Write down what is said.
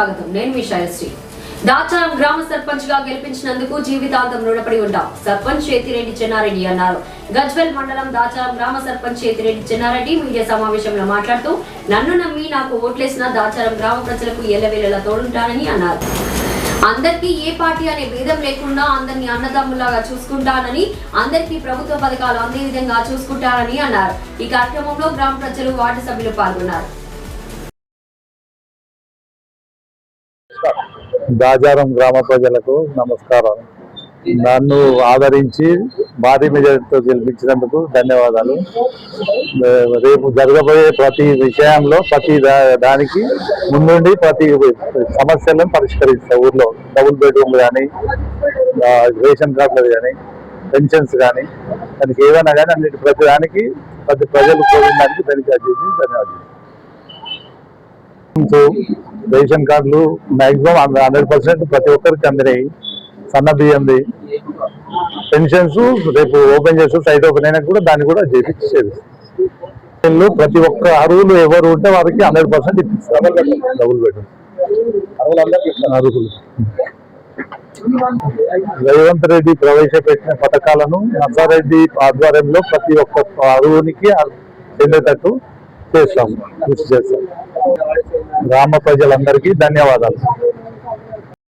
స్వాగతం. నేను మీ శ్రీ. దాచారం గ్రామ సర్పంచ్ గా గెలిపించినందుకు జీవితాంతం రుణపడి ఉంటాం సర్పంచ్ చేతిరెడ్డి చెన్నారెడ్డి అన్నారు. గజ్వెల్ మండలం దాచారం గ్రామ సర్పంచ్ చేతిరెడ్డి చెన్నారెడ్డి మీడియా సమావేశంలో మాట్లాడుతూ నన్ను నమ్మి నాకు ఓట్లేసిన దాచారం గ్రామ ప్రజలకు ఎల్లవేళలా తోడుంటానని అన్నారు. అందరికీ ఏ పార్టీ అనే భేదం లేకుండా అందరినీ అన్నదమ్ములాగా చూసుకుంటానని, అందరికీ ప్రభుత్వ పథకాలు అందే విధంగా చూసుకుంటానని అన్నారు. ఈ కార్యక్రమంలో గ్రామ ప్రజలు, వార్డు సభ్యులు పాల్గొన్నారు. దాచారం గ్రామ ప్రజలకు నమస్కారం. నన్ను ఆదరించి భారీ మెజారిటీతో గెలిపించినందుకు ధన్యవాదాలు. రేపు జరగబోయే ప్రతి విషయంలో ప్రతి దానికి ముందుండి ప్రతి సమస్యలను పరిష్కరిస్తా. ఊర్లో డబుల్ బెడ్రూమ్లు కానీ, రేషన్ కార్డులు కానీ, పెన్షన్స్ కానీ, దానికి ఏదైనా కానీ అన్నిటి ప్రతి దానికి ప్రతి ప్రజలు కోరిన దానికి చేసి ధన్యవాదాలు. రేషన్ కార్డులు మాక్సిమం 100% ప్రతి ఒక్కరికి అందినాయి. సన్న బియ్యంది, పెన్షన్స్ రేపు ఓపెన్ చేస్తూ సైట్ ఓపెన్ అయినా కూడా దాన్ని కూడా చేపించేది. ప్రతి ఒక్క అరువులు ఎవరు ఉంటే వారికి 100% ఇప్పిస్తారు. డబుల్ బెడ్రూమ్ అరువులు. రేవంత్ రెడ్డి ప్రవేశపెట్టిన పథకాలను నర్సారెడ్డి ఆధ్వర్యంలో ప్రతి ఒక్క అరువునికి చెందేటట్టు చేస్తాం, కృషి చేస్తాం. గ్రామ ప్రజలందరికీ ధన్యవాదాలు.